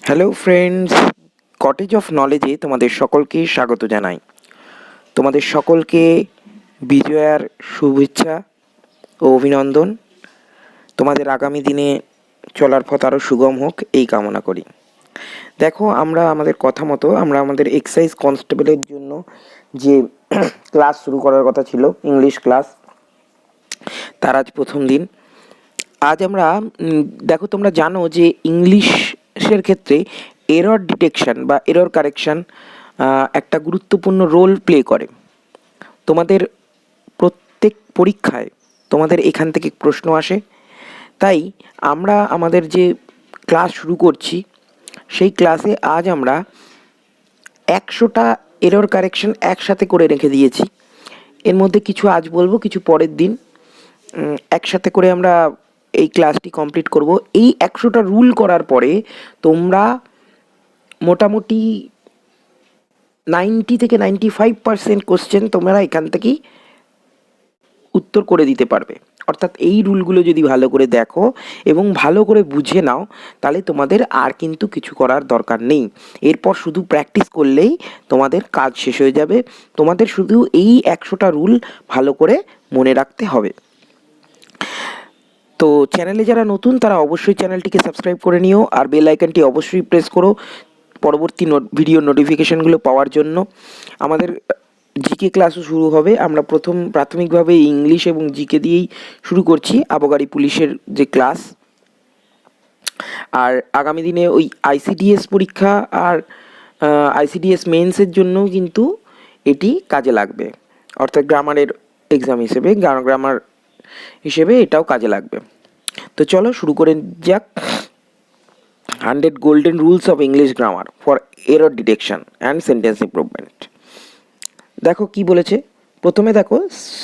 Hello friends, cottage of নলেজে তোমাদের সকলকে স্বাগত জানাই। তোমাদের সকলকে বিজয়ার শুভেচ্ছা ও অভিনন্দন। তোমাদের আগামী দিনে চলার পথ আরও সুগম হোক এই কামনা করি। দেখো, আমরা আমাদের কথা মতো আমরা আমাদের এক্সাইজ কনস্টেবলের জন্য যে ক্লাস শুরু করার কথা ছিল, ইংলিশ ক্লাস, তার আজ প্রথম দিন। আজ আমরা দেখো, তোমরা জানো যে ইংলিশের ক্ষেত্রে এরর ডিটেকশন বা এরর কারেকশন একটা গুরুত্বপূর্ণ রোল প্লে করে। তোমাদের প্রত্যেক পরীক্ষায় তোমাদের এখান থেকে প্রশ্ন আসে। তাই আমরা আমাদের যে ক্লাস শুরু করছি সেই ক্লাসে আজ আমরা 100টা এরর কারেকশন একসাথে করে রেখে দিয়েছি। এর মধ্যে কিছু আজ বলবো, কিছু পরের দিন। একসাথে করে আমরা এই ক্লাসটি কমপ্লিট করব। এই 100টা রুল করার পরে তোমরা মোটামুটি 90 থেকে 95% কোশ্চেন তোমরা এখান থেকেই উত্তর করে দিতে পারবে। অর্থাৎ এই রুলগুলো যদি ভালো করে দেখো এবং ভালো করে বুঝে নাও, তাহলে তোমাদের আর কিন্তু কিছু করার দরকার নেই। এরপর শুধু প্র্যাকটিস করলেই তোমাদের কাজ শেষ হয়ে যাবে। তোমাদের শুধু এই 100টা রুল ভালো করে মনে রাখতে হবে। তো চ্যানেলে যারা নতুন তারা অবশ্যই চ্যানেলটিকে সাবস্ক্রাইব করে নিও, আর বেল আইকনটি অবশ্যই প্রেস করো পরবর্তী ভিডিও নোটিফিকেশনগুলো পাওয়ার জন্য। আমাদের জিকে ক্লাসও শুরু হবে। আমরা প্রাথমিকভাবে ইংলিশ এবং জিকে দিয়েই শুরু করছি, আবগারি পুলিশের যে ক্লাস। আর আগামী দিনে ওই আইসিডিএস পরীক্ষা আর আইসিডিএস মেন্সের জন্যও কিন্তু এটি কাজে লাগবে। অর্থাৎ গ্রামারের এক্সাম হিসেবে, গ্রামার হিসেবে এটাও কাজে লাগবে। তো চলো শুরু করে যাক। 100 golden rules of English grammar for error detection and sentence improvement. দেখো কি বলেছে। প্রথমে দেখো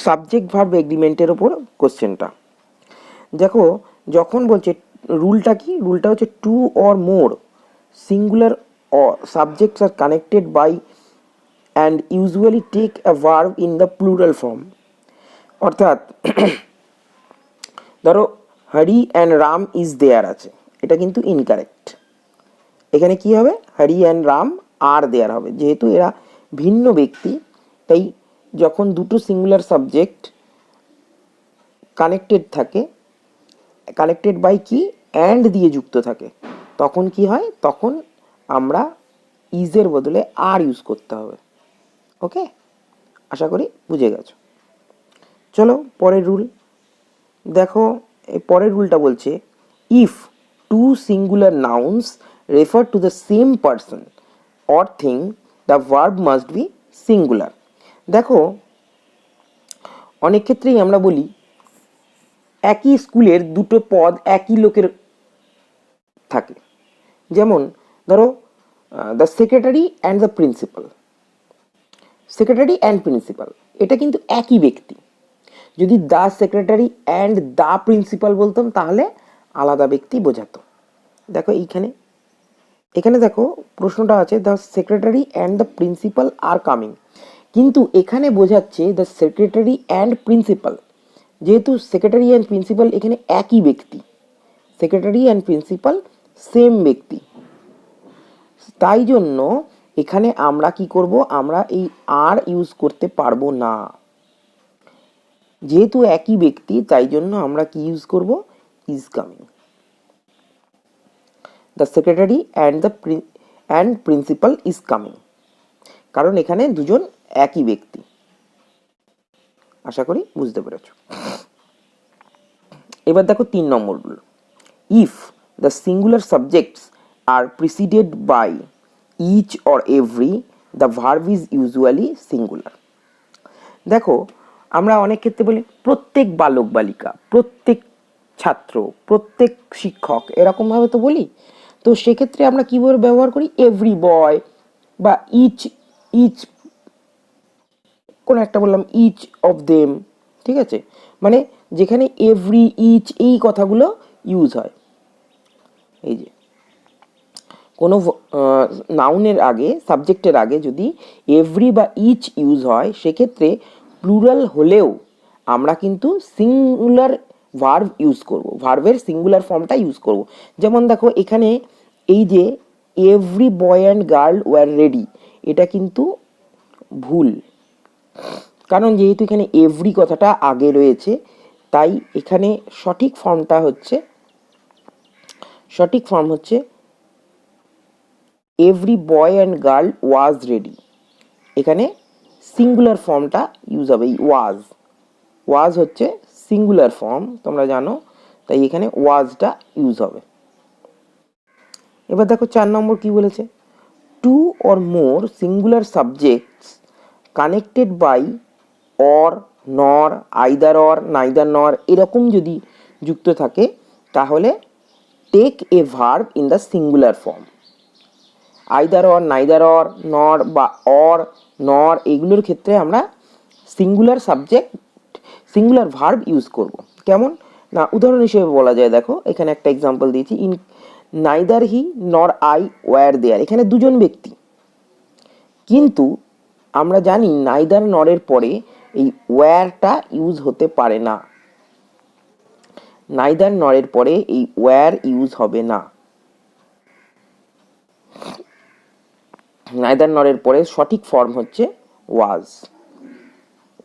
সাবজেক্ট ভার্ব এগ্রিমেন্টের ওপর কোশ্চেনটা। দেখো, যখন বলছে রুলটা কি, রুলটা হচ্ছে two or more singular subjects are connected by and usually take a verb in the plural form. অর্থাৎ ধরো Hari and Ram is there আছে, এটা কিন্তু ইনকারেক্ট। এখানে কি হবে, Hari and Ram are there হবে। যেহেতু এরা ভিন্ন ব্যক্তি, তাই যখন দুটো সিঙ্গুলার সাবজেক্ট কানেক্টেড থাকে, কানেক্টেড বাই কি অ্যান্ড দিয়ে যুক্ত থাকে, তখন কি হয়, তখন আমরা ইজের বদলে আর ইউজ করতে হবে। ওকে, আশা করি বুঝে গেছো। চলো পরের রুল দেখো। এই পরের রুলটা বলছে if two singular nouns refer to the same person or thing the verb must be singular. দেখো, অনেক ক্ষেত্রেই আমরা বলি একই স্কুলের দুটো পদ একই লোকের থাকে। যেমন ধরো the secretary and the principal. Secretary and principal এটা কিন্তু একই ব্যক্তি। যদি the secretary and the principal বলতাম তাহলে আলাদা ব্যক্তি বোঝাতো। দেখো এখানে দেখো প্রশ্নটা আছে the secretary and the principal are coming, কিন্তু এখানে বোঝাচ্ছে দ্য সেক্রেটারি অ্যান্ড প্রিন্সিপাল। যেহেতু সেক্রেটারি অ্যান্ড প্রিন্সিপাল এখানে একই ব্যক্তি, সেক্রেটারি অ্যান্ড প্রিন্সিপাল সেম ব্যক্তি, তাই জন্য এখানে আমরা কি করব, আমরা এই আর ইউজ করতে পারবো না। যেহেতু একই ব্যক্তি তাই জন্য আমরা কি ইউজ করব, is coming. The secretary and principal is coming, কারণ এখানে দুজন একই ব্যক্তি। আশা করি বুঝতে পেরেছ। এবার দেখো 3 নম্বর rule, if the singular subjects are preceded by each or every the verb is usually singular. দেখো, আমরা অনেক ক্ষেত্রে বলি প্রত্যেক বালক বালিকা, প্রত্যেক ছাত্র, প্রত্যেক শিক্ষক, এরকমভাবে তো বলি। তো সেক্ষেত্রে আমরা কীভাবে ব্যবহার করি, এভরি বয় বা ইচ, ইচ কোনো একটা বললাম, ইচ অফ দেম, ঠিক আছে, মানে যেখানে এভরি, ইচ এই কথাগুলো ইউজ হয়। এই যে কোনো নাউনের আগে, সাবজেক্টের আগে যদি এভরি বা ইচ ইউজ হয়, সেক্ষেত্রে প্লুরাল হলেও আমরা কিন্তু সিঙ্গুলার ভার্ব ইউজ করব, ভার্বের সিঙ্গুলার ফর্মটা ইউজ করব। যেমন দেখো এখানে এই যে every boy and girl were ready, এটা কিন্তু ভুল, কারণ যেহেতু এখানে এভরি কথাটা আগে রয়েছে, তাই এখানে সঠিক ফর্ম হচ্ছে every boy and girl was ready. এখানে সিঙ্গুলার ফর্মটা ইউজ হবে, ওয়াজ হচ্ছে সিঙ্গুলার ফর্ম, তোমরা জানো, তাই এখানে ওয়াজটা ইউজ হবে। এবার দেখো 4 নম্বর কি বলেছে, two or more singular subjects connected by or, nor, either or, neither nor এরকম যদি যুক্ত থাকে তাহলে take a verb in the singular form. Either or, neither or, nor বা অর, নর এগুলোর ক্ষেত্রে আমরা সিঙ্গুলার ভার্ব ইউজ করব। কেমন না, উদাহরণ হিসেবে বলা যায়, দেখো এখানে একটা এক্সাম্পল দিয়েছি, ইন নাইদার হি নর আই ওয়্যার দেয়ার, এখানে দুজন ব্যক্তি, কিন্তু আমরা জানি নাইদার নরের পরে এই ওয়্যারটা ইউজ হতে পারে না, নাইদার নরের পরে এই ওয়্যার ইউজ হবে না, নাইদার নরের পরে সঠিক ফর্ম হচ্ছে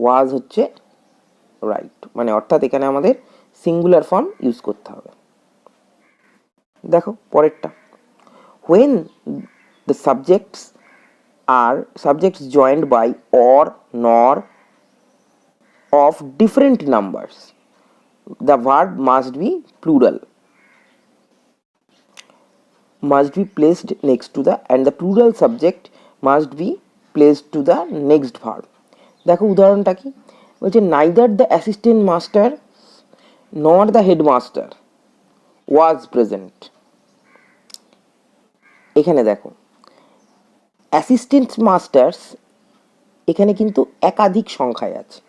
ওয়াজ হচ্ছে রাইট, মানে অর্থাৎ এখানে আমাদের সিঙ্গুলার ফর্ম ইউজ করতে হবে। দেখো পরেরটা, when the subjects joined by or, nor of different numbers, the verb must be plural, must be placed next to the, and the plural subject must be placed to the next verb। দেখো উদাহরণটা কি বলছে, neither the assistant master nor the headmaster was present। এখানে দেখো assistant masters এখানে কিন্তু একাধিক সংখ্যায় আছে,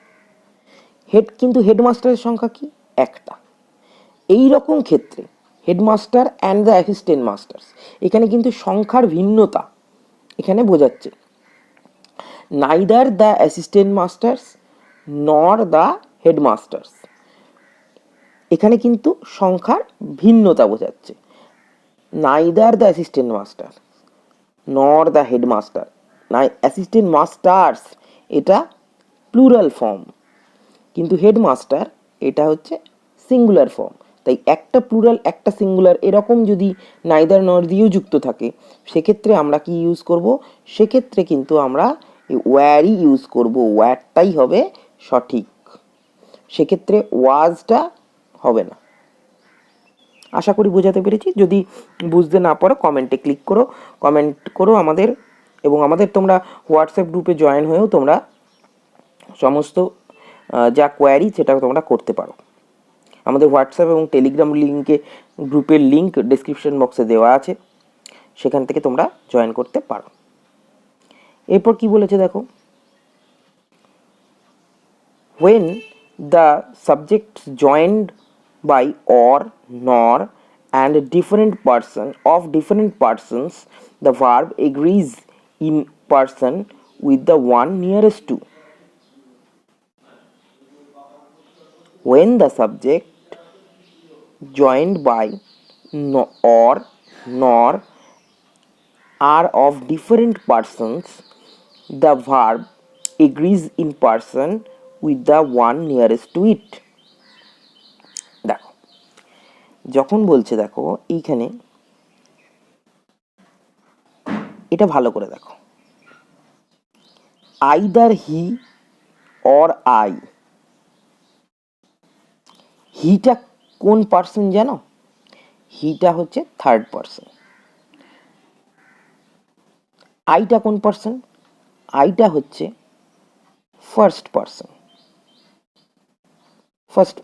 কিন্তু হেডমাস্টারের সংখ্যা কি, একটা। এই রকম ক্ষেত্রে headmaster and the assistant masters এখানে কিন্তু সংখ্যার ভিন্নতা এখানে বোঝাচ্ছে, নাইদার দ্য অ্যাসিস্ট্যান্ট মাস্টার্স নর দ্য হেডমাস্টার্স এখানে কিন্তু সংখ্যার ভিন্নতা বোঝাচ্ছে, নাইদার দ্য অ্যাসিস্ট্যান্ট মাস্টার নর দ্য হেডমাস্টার, অ্যাসিস্ট্যান্ট মাস্টার্স এটা প্লুরাল ফর্ম, কিন্তু হেডমাস্টার এটা হচ্ছে সিঙ্গুলার ফর্ম, তাই একটা প্লুরাল একটা সিঙ্গুলার এরকম যদি নাইদার নর দিয়েও যুক্ত থাকে সেক্ষেত্রে আমরা কি ইউজ করব, সেক্ষেত্রে কিন্তু আমরা ওয়্যারই ইউজ করব, ওয়্যারটাই হবে সঠিক, সেক্ষেত্রে ওয়াজটা হবে না। আশা করি বোঝাতে পেরেছি, যদি বুঝতে না পারো কমেন্ট করো আমাদের, এবং আমাদের তোমরা হোয়াটসঅ্যাপ গ্রুপে জয়েন হয়েও তোমরা সমস্ত যা কোয়ারি সেটা তোমরা করতে পারো। আমাদের হোয়াটসঅ্যাপ এবং টেলিগ্রাম গ্রুপের লিঙ্ক ডেসক্রিপশন বক্সে দেওয়া আছে, সেখান থেকে তোমরা জয়েন করতে পারো। এরপর কি বলেছে দেখো, when the subjects joined by or, nor and different persons, the verb agrees in person with the one nearest to। When the subject joined by or, nor are of different persons, the verb agrees in person with the one nearest to it। দেখো যখন বলছে, দেখো এইখানে এটা ভালো করে দেখো, either he or I, হিটা কোন পার্সন জানো, হিটা হচ্ছে থার্ড পার্সন, আইটা কোন পার্সন, আইটা হচ্ছে ফার্স্ট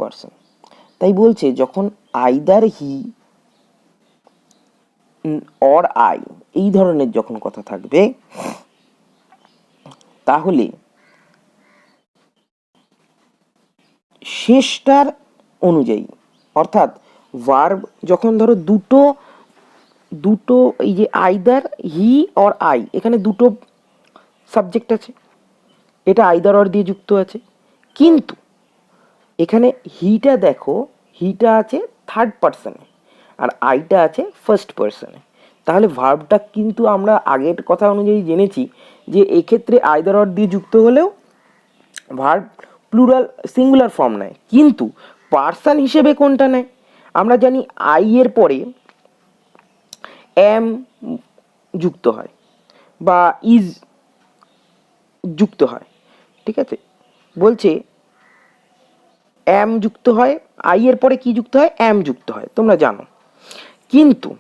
পার্সন। তাই বলছে যখন আইদার হি অর আই এই ধরনের যখন কথা থাকবে তাহলে শেষটার অনুযায়ী, অর্থাৎ ভার্ব যখন ধরো দুটো এই যে আইদার হি অর আই এখানে দুটো সাবজেক্ট আছে, এটা আইদার অর দিয়ে যুক্ত আছে, কিন্তু এখানে হিটা দেখো, হিটা আছে থার্ড পার্সনে আর আইটা আছে ফার্স্ট পার্সনে, তাহলে ভার্বটা কিন্তু আমরা আগের কথা অনুযায়ী জেনেছি যে এক্ষেত্রে আইদার অর দিয়ে যুক্ত হলেও ভার্ব প্লুরাল সিঙ্গুলার ফর্ম নেয়, কিন্তু পার্সন হিসেবে কোনটা নেয়? আমরা জানি আই এর পরে এম যুক্ত হয় বা ইজ যুক্ত হয়, ঠিক আছে? বলছে এম যুক্ত হয়, আই এর পরে কি যুক্ত হয়? এম যুক্ত হয়, তোমরা জানো। কিন্তু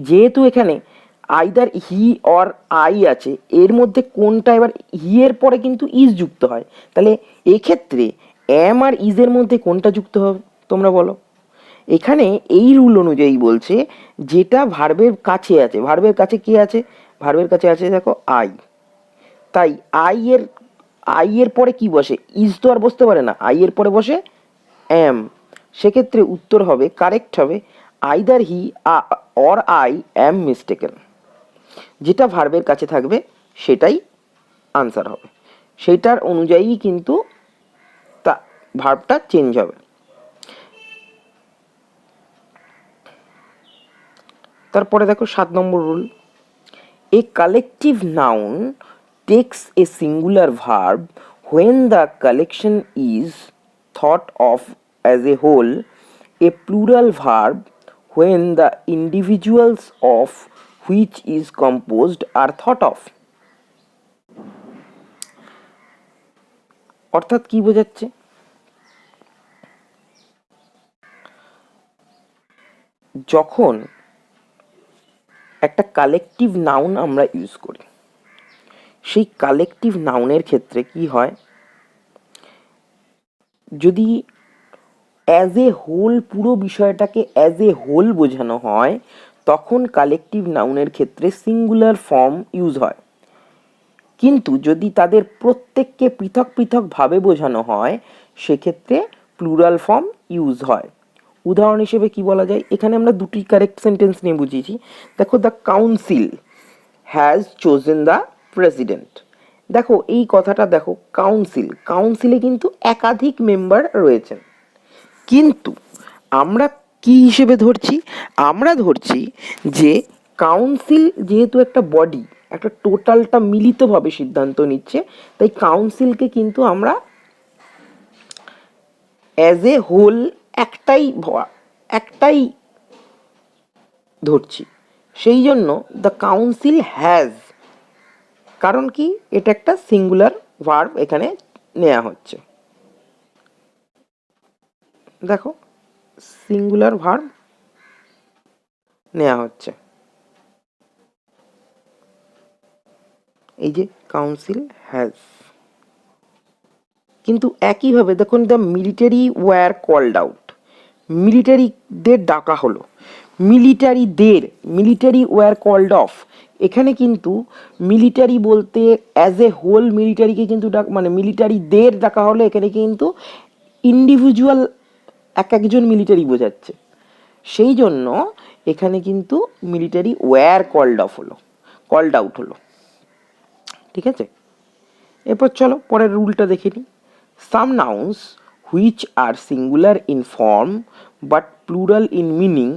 যেহেতু এখানে আইদার হি অর আই আছে, এর মধ্যে কোনটা এবার হি এর পরে কিন্তু ইজ যুক্ত হয়, তাহলে এক্ষেত্রে এম আর ইজের মধ্যে কোনটা যুক্ত হবে তোমরা বলো? এখানে এই রুল অনুযায়ী বলছে যেটা ভার্বের কাছে আছে, ভার্বের কাছে কি আছে? ভার্বের কাছে আছে দেখো আই, তাই আই এর পরে কি বসে? ইজ তো আর বসতে পারে না, আই এর পরে বসে এম। সেক্ষেত্রে উত্তর হবে, কারেক্ট হবে either he or I am mistaken. যেটা ভার্বের কাছে থাকবে সেটাই আনসার হবে, সেটার অনুযায়ী কিন্তু তা ভার্বটা চেঞ্জ হবে। তারপরে দেখো 7 নম্বর rule, a collective noun takes a singular verb when the collection is thought of as a whole, a plural verb when the individuals of which is composed are thought of। অর্থাৎ কি বোঝাচ্ছে? যখন একটা collective noun আমরা use করি, সেই collective নাউনের ক্ষেত্রে কি হয়, যদি অ্যাজ এ হোল পুরো বিষয়টাকে অ্যাজ এ হোল বোঝানো হয়, তখন কালেকটিভ নাউনের ক্ষেত্রে সিঙ্গুলার ফর্ম ইউজ হয়। কিন্তু যদি তাদের প্রত্যেককে পৃথক পৃথকভাবে বোঝানো হয়, সেক্ষেত্রে প্লুরাল ফর্ম ইউজ হয়। উদাহরণ হিসেবে কি বলা যায়? এখানে আমরা দুটি কারেক্ট সেন্টেন্স নিয়ে বুঝিয়েছি। দেখো, the council has chosen the president. দেখো এই কথাটা দেখো, কাউন্সিলে কিন্তু একাধিক মেম্বার রয়েছেন, কিন্তু আমরা কি হিসেবে ধরছি? আমরা ধরছি যে কাউন্সিল যেহেতু একটা বডি, একটা টোটালটা মিলিতভাবে সিদ্ধান্ত নিচ্ছে, তাই কাউন্সিলকে কিন্তু আমরা অ্যাজ এ হোল একটাই ধরছি। সেই জন্য দ্য কাউন্সিল হ্যাজ, কারণ কি এটা একটা সিঙ্গুলার ভার্ব এখানে নেওয়া হচ্ছে। দেখো সিঙ্গুলার ভার্ব নেওয়া হচ্ছে, এই যে কাউন্সিল হ্যাজ। কিন্তু একইভাবে দেখুন, the military were called out, মিলিটারিদের ডাকা হলো, মিলিটারি ওয়্যার কল্ড অফ। এখানে কিন্তু মিলিটারি বলতে অ্যাজ এ হোল মিলিটারিকে কিন্তু মানে মিলিটারিদের ডাকা হলো, এখানে কিন্তু ইন্ডিভিজুয়াল একজন মিলিটারি বোঝাচ্ছে। সেই জন্য এখানে কিন্তু মিলিটারি ওয়্যার কল্ড আউট হলো, ঠিক আছে? এরপর চলো পরের রুলটা দেখে নিই। Some nouns which are singular in form but plural in meaning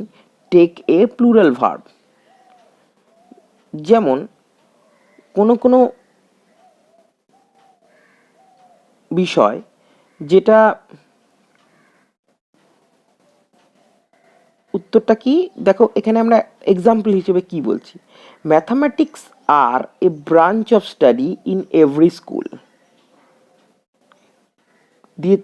take a plural verb. যেমন কোনো বিষয় যেটা, উত্তরটা কি দেখো, এখানে আমরা এক্সাম্পল হিসেবে কি বলছি? Mathematics are a branch of study in every school দিয়ে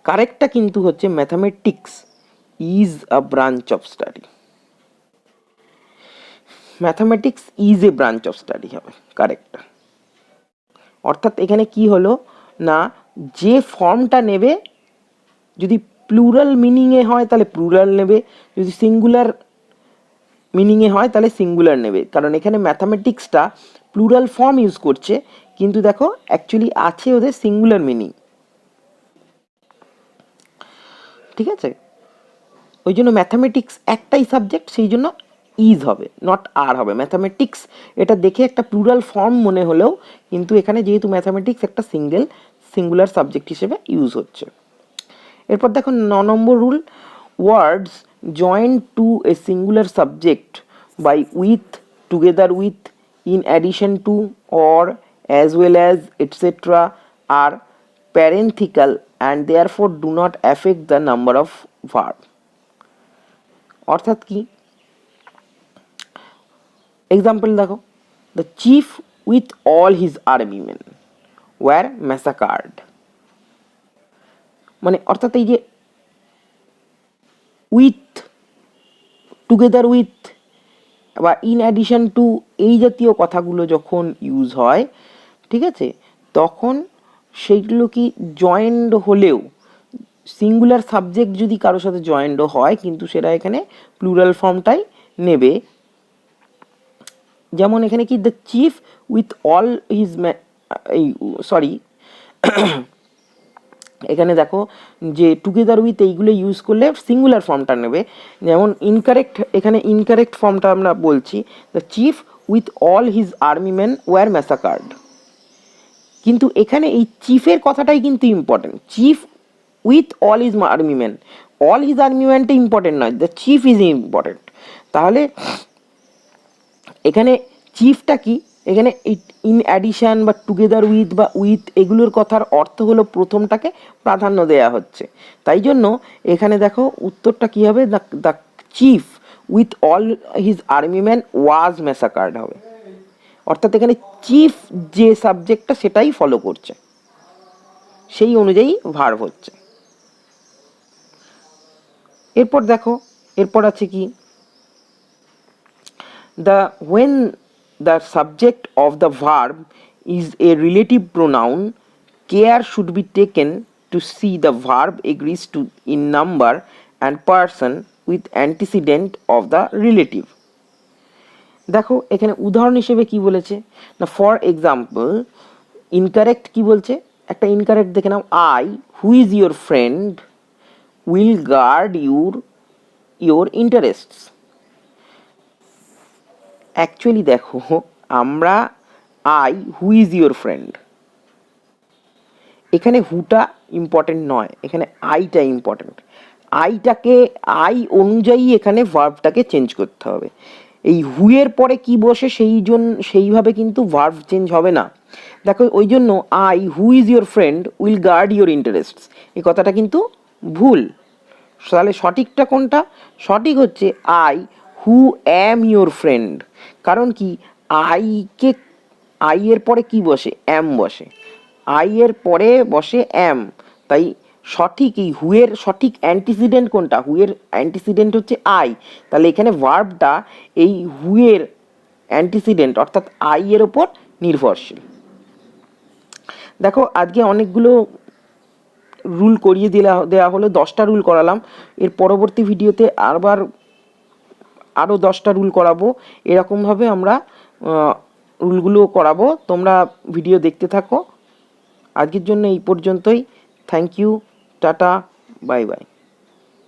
কারেক্টটা কিন্তু হচ্ছে mathematics is a branch of study. Mathematics is a branch of study হবে কারেক্টটা। অর্থাৎ এখানে কি হলো না, যে ফর্মটা নেবে, যদি প্লুরাল মিনিংয়ে হয় তাহলে প্লুরাল নেবে, যদি সিঙ্গুলার মিনিংয়ে হয় তাহলে সিঙ্গুলার নেবে, কারণ এখানে ম্যাথামেটিক্সটা প্লুরাল ফর্ম ইউজ করছে, কিন্তু দেখো অ্যাকচুয়ালি আছে ওদের সিঙ্গুলার মিনিং, ঠিক আছে? ওই জন্য ম্যাথামেটিক্স একটাই সাবজেক্ট, সেই জন্য ইজ হবে, নট আর হবে। ম্যাথামেটিক্স এটা দেখে একটা প্লুরাল ফর্ম মনে হলেও কিন্তু এখানে যেহেতু ম্যাথামেটিক্স একটা সিঙ্গুলার সাবজেক্ট হিসেবে ইউজ হচ্ছে। এরপর দেখো 9 নম্বর rule, words joined to a singular subject by with, together with, in addition to, or, as well as, etc. are parenthetical and therefore do not affect the number of verb. অর্থাৎ কি, example দেখো, the chief with all his army men were massacred. মানে অর্থাৎ এই যে with, together with বা in addition to, এই জাতীয় কথাগুলো যখন ইউজ হয়, ঠিক আছে, তখন সেইগুলো কি জয়েন্ড হলেও, সিঙ্গুলার সাবজেক্ট যদি কারোর সাথে জয়েন্টও হয়, কিন্তু সেটা এখানে প্লুরাল ফর্মটাই নেবে। যেমন এখানে কি, the chief with all his sorry এখানে দেখো যে টুগেদার উইথ এইগুলো ইউজ করলে সিঙ্গুলার ফর্মটা নেবে। যেমন ইনকারেক্ট, এখানে ইনকারেক্ট ফর্মটা আমরা বলছি, the chief with all his army man were massacred. কিন্তু এখানে এই চিফের কথাটাই কিন্তু important, chief with all his army man, all his army ম্যানটা ইম্পর্টেন্ট নয়, দ্য চিফ ইজ ইম্পর্টেন্ট। তাহলে এখানে চিফটা কি, এখানে ইন অ্যাডিশন বা টুগেদার উইথ বা উইথ এগুলোর কথার অর্থ হলো প্রথমটাকে প্রাধান্য দেয়া হচ্ছে। তাই জন্য এখানে দেখো উত্তরটা কী হবে, the chief with all his army man was massacred হবে। অর্থাৎ এখানে চিফ যে সাবজেক্টটা সেটাই ফলো করছে, সেই অনুযায়ী ভার্ব হচ্ছে। এরপর দেখো, এরপর আছে কি, when the subject of the verb is a relative pronoun, care should be taken to see the verb agrees to in number and person with antecedent of the relative. দেখো এখানে উদাহরণ হিসেবে কি বলেছে না, ফর এক্সাম্পল ইনকারেক্ট কি বলছে, একটা ইনকারেক্ট দেখে নাও, I who is your friend will guard your interests. Actually দেখো, আমরা I who is your friend, এখানে হুটা ইম্পর্টেন্ট নয়, এখানে আইটা ইম্পর্টেন্ট। আইটাকে আই অনুযায়ী এখানে ভার্বটাকে চেঞ্জ করতে হবে। এই হুয়ের পরে কি বসে সেইভাবে কিন্তু ভার্ব চেঞ্জ হবে না। দেখো ওই জন্য I who is your friend will guard your interests, এই কথাটা কিন্তু ভুল। তাহলে সঠিকটা কোনটা, সঠিক হচ্ছে I who am your friend. কারণ কি, আই এর পরে কি বসে, অ্যাম বসে, আই এর পরে বসে অ্যাম। তাই সঠিক এই হুয়ের সঠিক অ্যান্টিসিডেন্ট কোনটা, হুয়ের অ্যান্টিসিডেন্ট হচ্ছে আই। তাহলে এখানে ভার্বটা এই হুয়ের অ্যান্টিসিডেন্ট অর্থাৎ আই এর ওপর নির্ভরশীল। দেখো আজকে অনেকগুলো রুল করিয়ে দেওয়া হলো, 10টা রুল করালাম। এর পরবর্তী ভিডিওতে আরও 10টা রুল করাবো। এরকমভাবে আমরা রুলগুলো করাবো, তোমরা ভিডিও দেখতে থাকো। আজকের জন্য এই পর্যন্তই। Thank you, tata, bye by.